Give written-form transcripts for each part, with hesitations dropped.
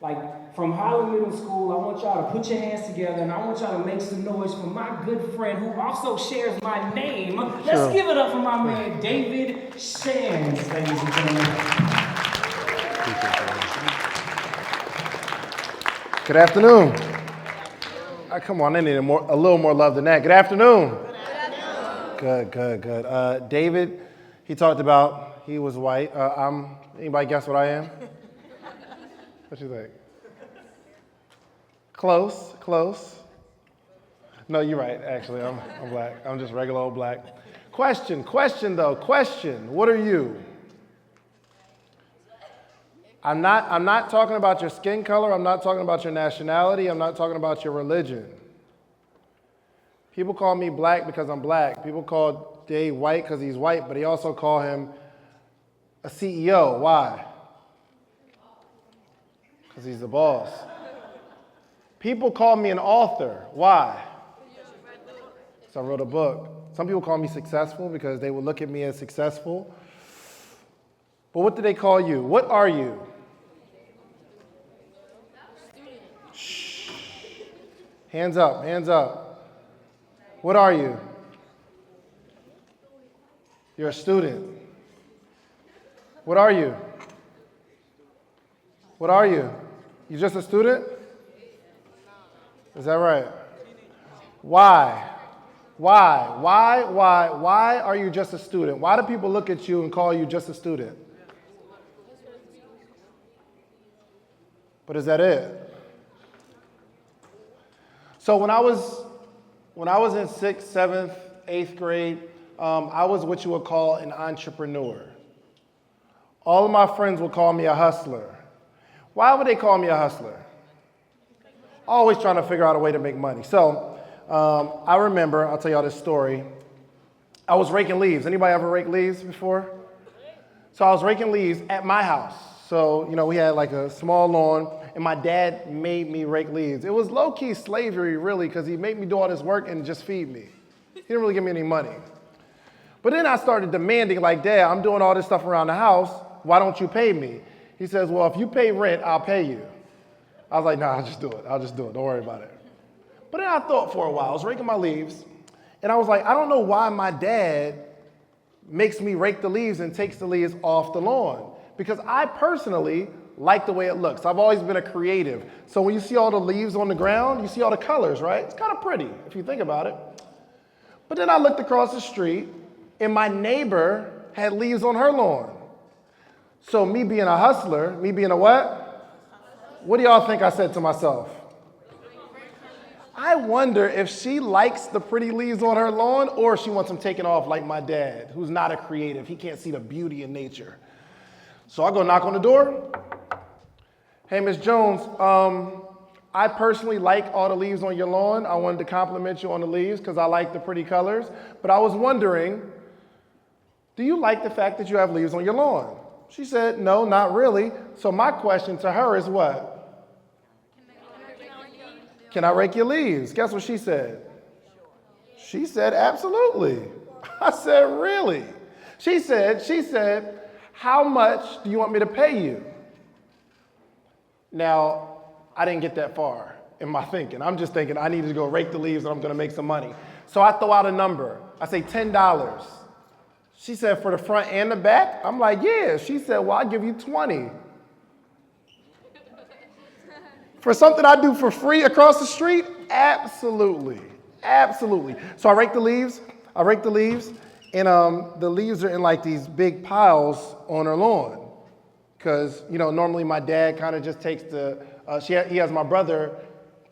Like from Highland Middle School, I want y'all to put your hands together and I want y'all to make some noise for my good friend who also shares my name. Let's give it up for my man, David Shands, ladies and gentlemen. Good afternoon. Come on, I need a little more love than that. Good afternoon. Good. David, he talked about he was white. Anybody guess what I am? What you think? Close. No, you're right, actually. I'm black. I'm just regular old black. Question. What are you? I'm not talking about your skin color. I'm not talking about your nationality. I'm not talking about your religion. People call me black because I'm black. People call Dave white because he's white, but they also call him a CEO. Why? Because he's the boss. People call me an author. Why? Because I wrote a book. Some people call me successful because they will look at me as successful. But what do they call you? What are you? Shh. Hands up. What are you? You're a student. What are you? You just a student? Is that right? Why? Why are you just a student? Why do people look at you and call you just a student? But is that it? So when I was in 6th, 7th, 8th grade, I was what you would call an entrepreneur. All of my friends would call me a hustler. Why would they call me a hustler? Always trying to figure out a way to make money. So I remember, I'll tell y'all this story. I was raking leaves. Anybody ever rake leaves before? So I was raking leaves at my house. So, we had like a small lawn, and my dad made me rake leaves. It was low-key slavery, really, because he made me do all this work and just feed me. He didn't really give me any money. But then I started demanding, like, Dad, I'm doing all this stuff around the house. Why don't you pay me? He says, well, if you pay rent, I'll pay you. I was like, nah, I'll just do it. Don't worry about it. But then I thought for a while. I was raking my leaves, and I was like, I don't know why my dad makes me rake the leaves and takes the leaves off the lawn. Because I personally like the way it looks. I've always been a creative. So when you see all the leaves on the ground, you see all the colors, right? It's kind of pretty if you think about it. But then I looked across the street, and my neighbor had leaves on her lawn. So me being a hustler, me being a what? What do y'all think I said to myself? I wonder if she likes the pretty leaves on her lawn or she wants them taken off like my dad, who's not a creative. He can't see the beauty in nature. So I go knock on the door. Hey, Miss Jones, I personally like all the leaves on your lawn. I wanted to compliment you on the leaves because I like the pretty colors. But I was wondering, do you like the fact that you have leaves on your lawn? She said, no, not really. So my question to her is what? Can I rake your leaves? Guess what she said? She said, absolutely. I said, really? She said, how much do you want me to pay you? Now, I didn't get that far in my thinking. I'm just thinking I needed to go rake the leaves and I'm going to make some money. So I throw out a number. I say $10. She said, for the front and the back? I'm like, yeah. She said, well, I'll give you 20. For something I do for free across the street? Absolutely. So I rake the leaves, and the leaves are in like these big piles on her lawn. Because, normally my dad kind of just takes he has my brother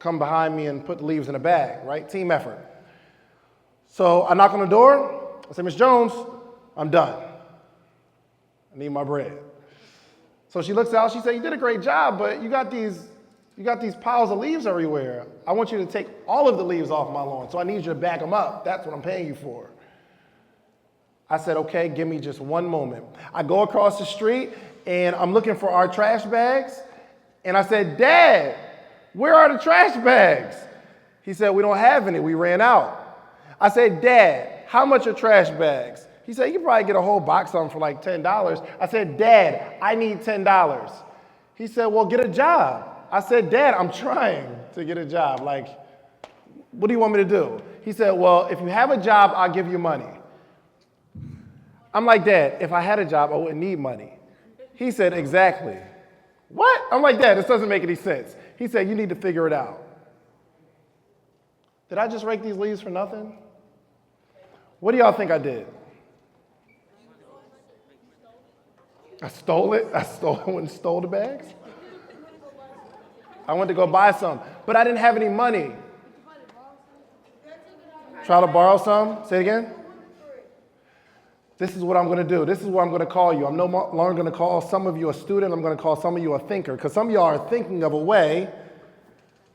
come behind me and put the leaves in a bag, right? Team effort. So I knock on the door. I say, Miss Jones, I'm done. I need my bread. So she looks out. She said, you did a great job, but you got these piles of leaves everywhere. I want you to take all of the leaves off my lawn, so I need you to bag them up. That's what I'm paying you for. I said, okay, give me just one moment. I go across the street, and I'm looking for our trash bags. And I said, Dad, where are the trash bags? He said, we don't have any. We ran out. I said, Dad, how much are trash bags? He said, you can probably get a whole box of them for like $10. I said, Dad, I need $10. He said, well, get a job. I said, Dad, I'm trying to get a job. Like, what do you want me to do? He said, well, if you have a job, I'll give you money. I'm like, Dad, if I had a job, I wouldn't need money. He said, exactly. What? I'm like, Dad, this doesn't make any sense. He said, you need to figure it out. Did I just rake these leaves for nothing? What do y'all think I did? I stole it? I went and stole the bags? I went to go buy some, but I didn't have any money. Try to borrow some? Say it again. This is what I'm going to do. This is what I'm going to call you. I'm no longer going to call some of you a student. I'm going to call some of you a thinker, because some of y'all are thinking of a way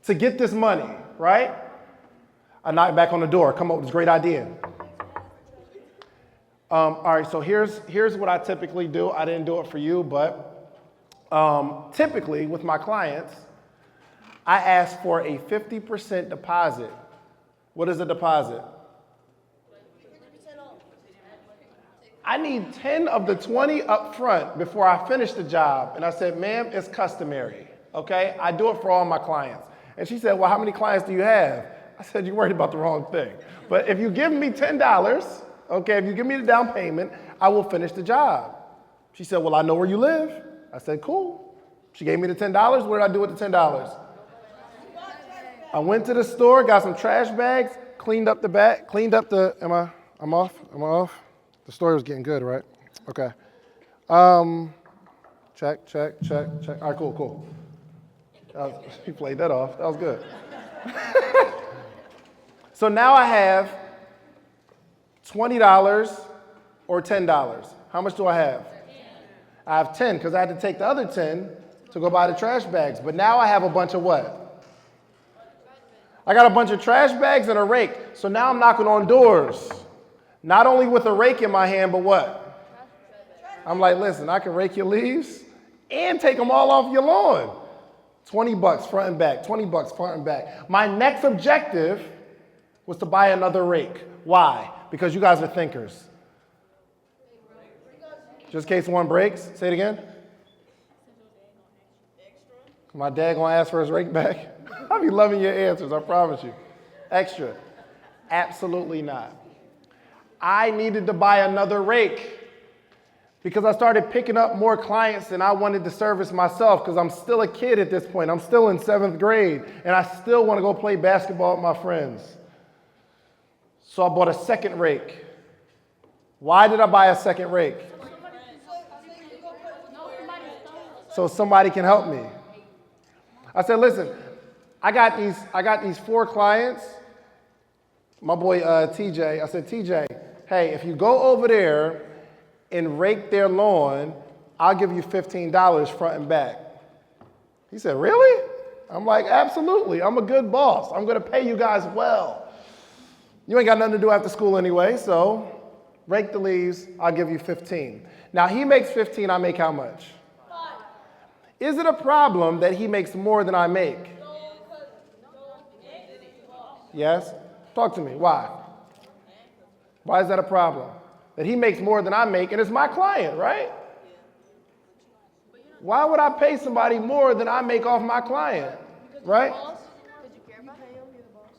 to get this money, right? I knocked back on the door, come up with this great idea. All right, so here's what I typically do. I didn't do it for you, but typically with my clients, I ask for a 50% deposit. What is a deposit? I need 10 of the 20 up front before I finish the job. And I said, ma'am, it's customary, okay? I do it for all my clients. And she said, well, how many clients do you have? I said, you're worried about the wrong thing. But if you give me $10, okay, if you give me the down payment, I will finish the job. She said, well, I know where you live. I said, cool. She gave me the $10. What did I do with the $10? I went to the store, got some trash bags, cleaned up the, I'm off? The story was getting good, right? Okay. Check. All right, cool. You played that off. That was good. So now I have $20 or $10. How much do I have? I have 10 because I had to take the other 10 to go buy the trash bags. But now I have a bunch of what? I got a bunch of trash bags and a rake. So now I'm knocking on doors. Not only with a rake in my hand, but what? I'm like, listen, I can rake your leaves and take them all off your lawn. $20 front and back, $20 front and back. My next objective was to buy another rake. Why? Because you guys are thinkers. Just in case one breaks, say it again. My dad gonna ask for his rake back? I'll be loving your answers, I promise you. Extra. Absolutely not. I needed to buy another rake because I started picking up more clients than I wanted to service myself, because I'm still a kid at this point. I'm still in 7th grade, and I still want to go play basketball with my friends. So I bought a second rake. Why did I buy a second rake? So somebody can help me. I said, listen, I got these 4 clients. My boy TJ, I said, TJ, hey, if you go over there and rake their lawn, I'll give you $15 front and back. He said, really? I'm like, absolutely. I'm a good boss. I'm going to pay you guys well. You ain't got nothing to do after school anyway, so rake the leaves, I'll give you 15. Now, he makes 15, I make how much? 5. Is it a problem that he makes more than I make? Yes? Talk to me. Why? Why is that a problem? That he makes more than I make, and it's my client, right? Why would I pay somebody more than I make off my client, right?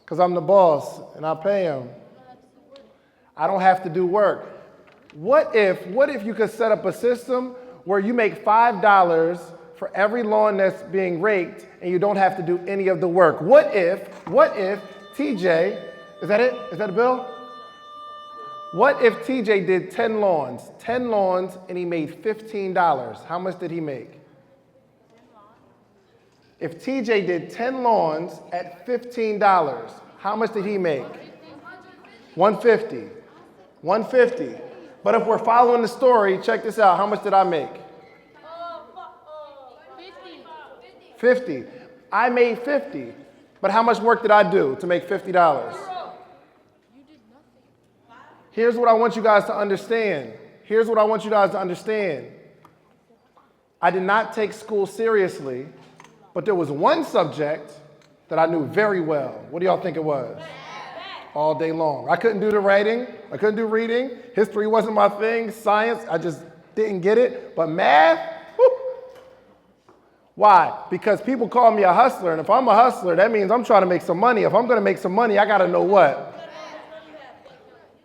Because I'm the boss, and I pay him. I don't have to do work. What if you could set up a system where you make $5 for every lawn that's being raked, and you don't have to do any of the work? What if TJ, is that it? Is that a bill? What if TJ did 10 lawns, and he made $15? How much did he make? If TJ did 10 lawns at $15, how much did he make? $150. $150. But if we're following the story, check this out. How much did I make? 50. I made 50. But how much work did I do to make $50? Here's what I want you guys to understand. I did not take school seriously, but there was one subject that I knew very well. What do y'all think it was? All day long. I couldn't do the writing. I couldn't do reading. History wasn't my thing. Science, I just didn't get it. But math, whew. Why? Because people call me a hustler, and if I'm a hustler, that means I'm trying to make some money. If I'm going to make some money, I got to know what.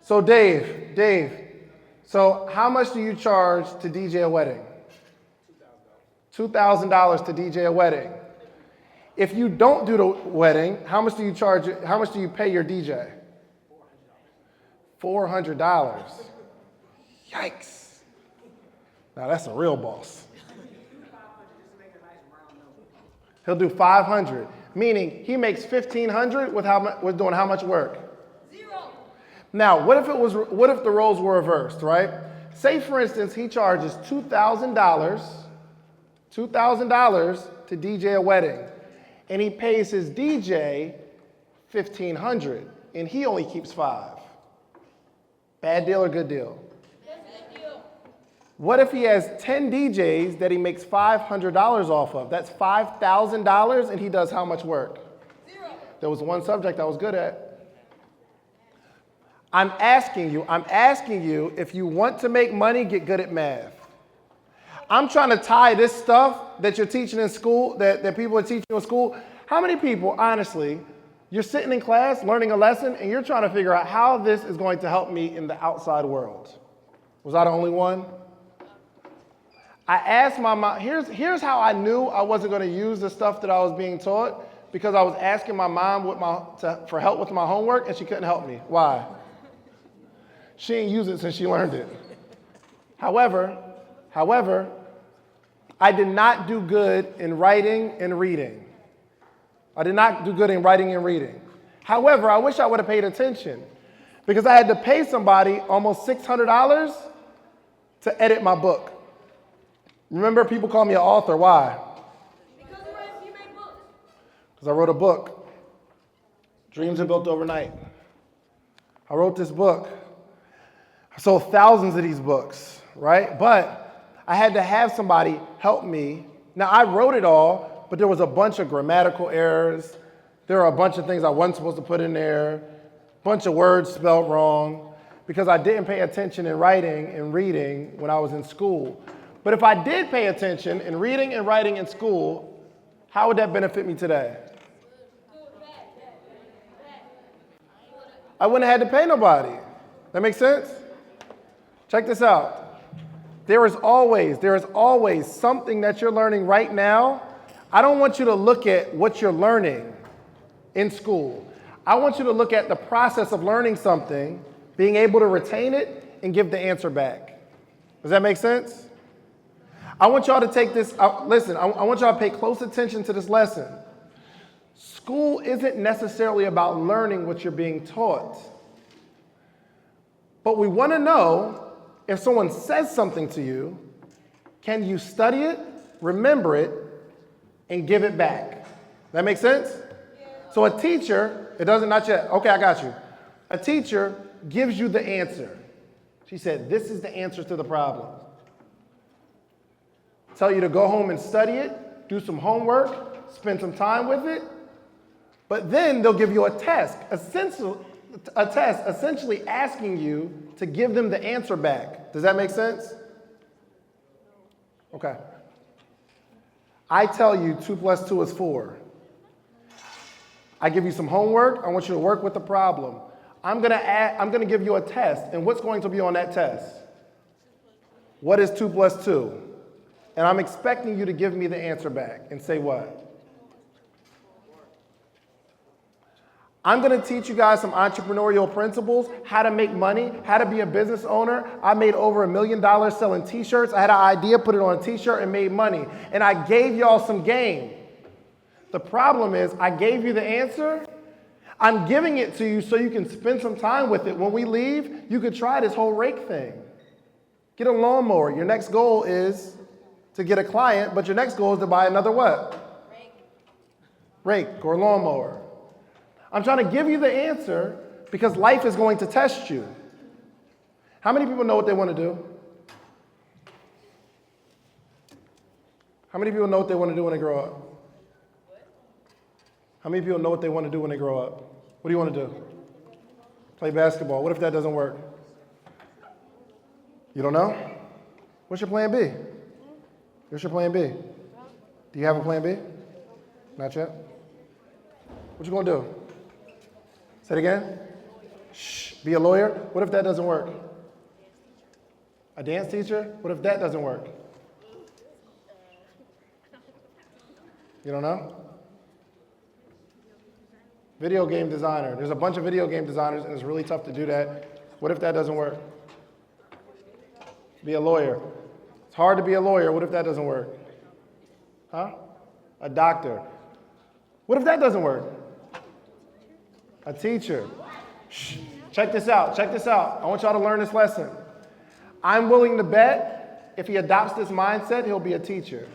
So Dave, so how much do you charge to DJ a wedding? $2,000 to DJ a wedding. If you don't do the wedding, how much do you charge? How much do you pay your DJ? $400. Yikes. Now that's a real boss. He'll do 500, meaning he makes 1,500 with doing how much work? 0. Now, what if the roles were reversed, right? Say, for instance, he charges $2,000 to DJ a wedding, and he pays his DJ $1,500, and he only keeps 5. Bad deal or good deal? What if he has 10 DJs that he makes $500 off of? That's $5,000, and he does how much work? 0. There was one subject I was good at. I'm asking you, if you want to make money, get good at math. I'm trying to tie this stuff that you're teaching in school, that people are teaching in school. How many people, honestly, you're sitting in class learning a lesson, and you're trying to figure out how this is going to help me in the outside world? Was I the only one? I asked my mom, here's how I knew I wasn't going to use the stuff that I was being taught, because I was asking my mom for help with my homework, and she couldn't help me. Why? She didn't use it since she learned it. However, I did not do good in writing and reading. However, I wish I would have paid attention, because I had to pay somebody almost $600 to edit my book. Remember, people call me an author. Why? Because you make books. Because I wrote a book. Dreams are built overnight. I wrote this book. I sold thousands of these books, right? But I had to have somebody help me. Now, I wrote it all, but there was a bunch of grammatical errors. There are a bunch of things I wasn't supposed to put in there, a bunch of words spelled wrong, because I didn't pay attention in writing and reading when I was in school. But if I did pay attention in reading and writing in school, how would that benefit me today? I wouldn't have had to pay nobody. That makes sense? Check this out. There is always something that you're learning right now. I don't want you to look at what you're learning in school. I want you to look at the process of learning something, being able to retain it, and give the answer back. Does that make sense? I want y'all to take this, listen, I want y'all to pay close attention to this lesson. School isn't necessarily about learning what you're being taught. But we want to know, if someone says something to you, can you study it, remember it, and give it back? That make sense? Yeah. So a teacher, okay, I got you. A teacher gives you the answer. She said, this is the answer to the problem. Tell you to go home and study it, do some homework, spend some time with it, but then they'll give you a test, essentially asking you to give them the answer back. Does that make sense? Okay. I tell you 2 + 2 is 4. I give you some homework. I want you to work with the problem. I'm gonna give you a test, and what's going to be on that test? What is 2 + 2? And I'm expecting you to give me the answer back and say what? I'm going to teach you guys some entrepreneurial principles, how to make money, how to be a business owner. I made over $1 million selling t-shirts. I had an idea, put it on a t-shirt, and made money. And I gave y'all some game. The problem is I gave you the answer. I'm giving it to you so you can spend some time with it. When we leave, you could try this whole rake thing. Get a lawnmower. Your next goal is to get a client, but your next goal is to buy another what? Rake or lawnmower. I'm trying to give you the answer because life is going to test you. How many people know what they want to do? How many people know what they want to do when they grow up? How many people know what they want to do when they grow up? What do you want to do? Play basketball. What if that doesn't work? You don't know? What's your plan B? What's your plan B? Do you have a plan B? Not yet? What you gonna do? Say it again? Shh, be a lawyer? What if that doesn't work? A dance teacher? What if that doesn't work? You don't know? Video game designer. There's a bunch of video game designers and it's really tough to do that. What if that doesn't work? Be a lawyer. It's hard to be a lawyer. What if that doesn't work? Huh? A doctor. What if that doesn't work? A teacher. Shh. Check this out. Check this out. I want y'all to learn this lesson. I'm willing to bet if he adopts this mindset, he'll be a teacher.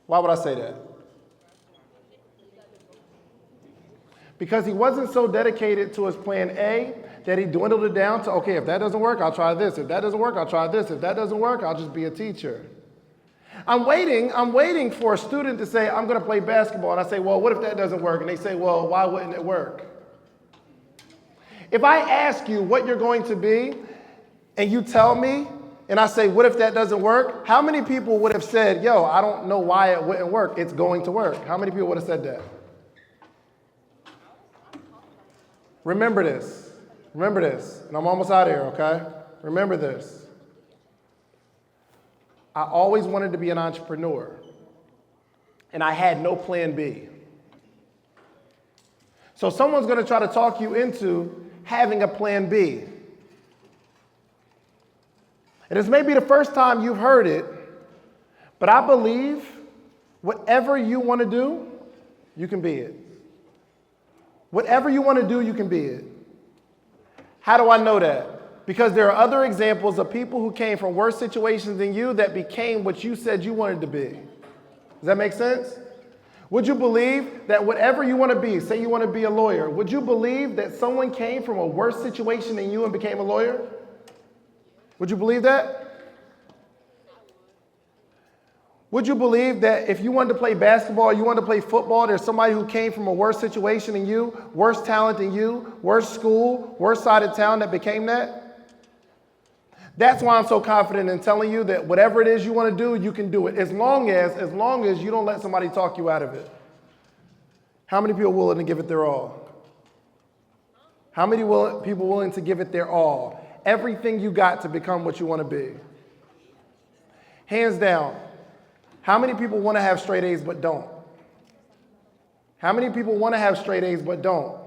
Why would I say that? Because he wasn't so dedicated to his plan A that he dwindled it down to, okay, if that doesn't work, I'll try this. If that doesn't work, I'll try this. If that doesn't work, I'll just be a teacher. I'm waiting for a student to say, I'm going to play basketball. And I say, well, what if that doesn't work? And they say, well, why wouldn't it work? If I ask you what you're going to be, and you tell me, and I say, what if that doesn't work? How many people would have said, yo, I don't know why it wouldn't work. It's going to work. How many people would have said that? Remember this. Remember this. And I'm almost out of here, okay? Remember this. I always wanted to be an entrepreneur, and I had no plan B. So someone's going to try to talk you into having a plan B. And this may be the first time you've heard it, but I believe whatever you want to do, you can be it. Whatever you want to do, you can be it. How do I know that? Because there are other examples of people who came from worse situations than you that became what you said you wanted to be. Does that make sense? Would you believe that whatever you want to be, say you want to be a lawyer, would you believe that someone came from a worse situation than you and became a lawyer? Would you believe that? Would you believe that if you wanted to play basketball, you wanted to play football, there's somebody who came from a worse situation than you, worse talent than you, worse school, worse side of town that became that? That's why I'm so confident in telling you that whatever it is you want to do, you can do it. As long as you don't let somebody talk you out of it. How many people are willing to give it their all? How many people willing to give it their all? Everything you got to become what you want to be. Hands down. How many people want to have straight A's but don't? How many people want to have straight A's but don't?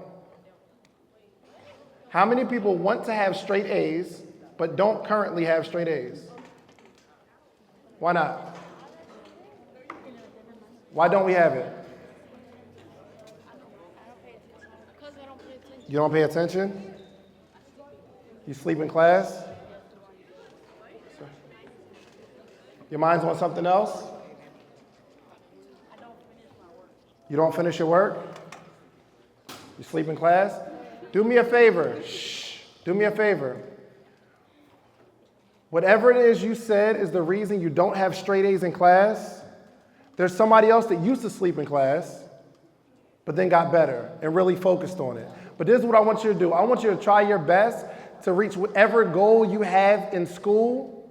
How many people want to have straight A's but don't currently have straight A's? Why not? Why don't we have it? You don't pay attention? You sleep in class? Your mind's on something else? You don't finish your work? You sleep in class? Do me a favor. Shh. Do me a favor. Whatever it is you said is the reason you don't have straight A's in class, there's somebody else that used to sleep in class, but then got better and really focused on it. But this is what I want you to do. I want you to try your best to reach whatever goal you have in school,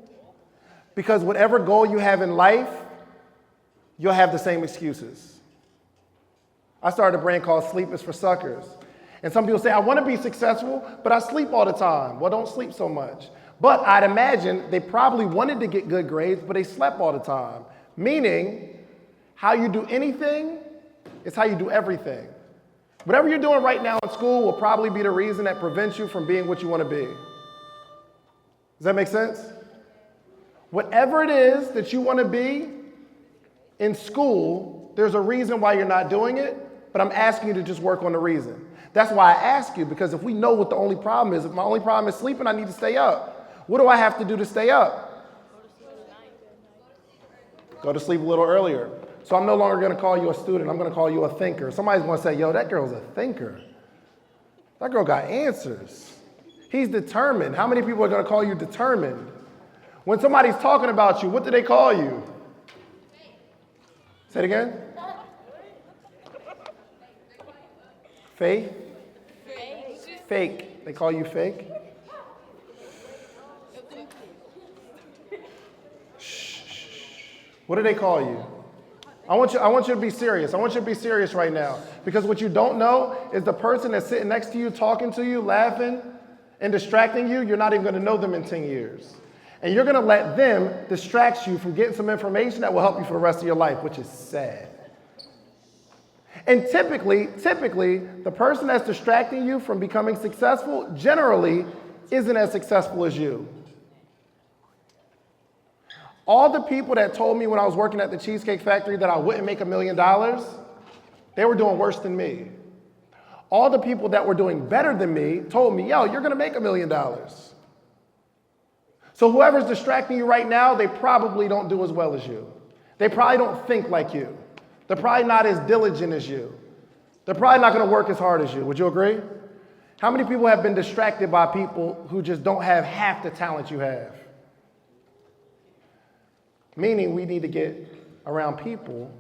because whatever goal you have in life, you'll have the same excuses. I started a brand called Sleep is for Suckers. And some people say, I want to be successful, but I sleep all the time. Well, don't sleep so much. But I'd imagine they probably wanted to get good grades, but they slept all the time. Meaning, how you do anything is how you do everything. Whatever you're doing right now in school will probably be the reason that prevents you from being what you want to be. Does that make sense? Whatever it is that you want to be in school, there's a reason why you're not doing it, but I'm asking you to just work on the reason. That's why I ask you, because if we know what the only problem is, if my only problem is sleeping, I need to stay up. What do I have to do to stay up? Go to sleep a little earlier. So I'm no longer going to call you a student. I'm going to call you a thinker. Somebody's going to say, yo, that girl's a thinker. That girl got answers. He's determined. How many people are going to call you determined? When somebody's talking about you, what do they call you? Say it again. Faith? Fake. They call you fake? Shh. What do they call you? I want you to be serious. I want you to be serious right now. Because what you don't know is the person that's sitting next to you, talking to you, laughing, and distracting you, you're not even going to know them in 10 years. And you're going to let them distract you from getting some information that will help you for the rest of your life, which is sad. And typically, the person that's distracting you from becoming successful generally isn't as successful as you. All the people that told me when I was working at the Cheesecake Factory that I wouldn't make $1 million, they were doing worse than me. All the people that were doing better than me told me, yo, you're gonna make $1 million. So whoever's distracting you right now, they probably don't do as well as you. They probably don't think like you. They're probably not as diligent as you. They're probably not gonna work as hard as you. Would you agree? How many people have been distracted by people who just don't have half the talent you have? Meaning we need to get around people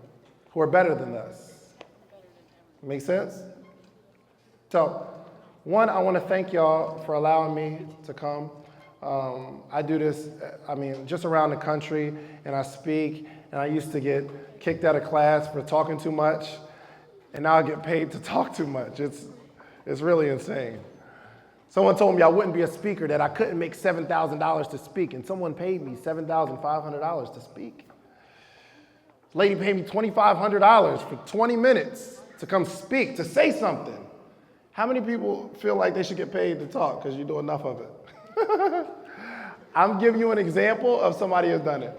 who are better than us. Make sense? So, one, I want to thank y'all for allowing me to come. I do this, just around the country, and I speak, and I used to get kicked out of class for talking too much, and now I get paid to talk too much. It's really insane. Someone told me I wouldn't be a speaker, that I couldn't make $7,000 to speak, and someone paid me $7,500 to speak. This lady paid me $2,500 for 20 minutes to come speak, to say something. How many people feel like they should get paid to talk because you do enough of it? I'm giving you an example of somebody who's done it,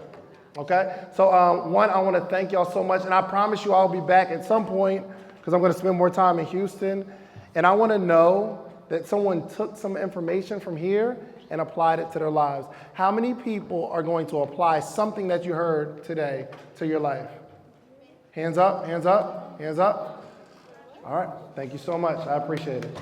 okay? So one, I want to thank y'all so much, and I promise you I'll be back at some point because I'm going to spend more time in Houston, and I want to know that someone took some information from here and applied it to their lives. How many people are going to apply something that you heard today to your life? Hands up, hands up, hands up. All right, thank you so much. I appreciate it.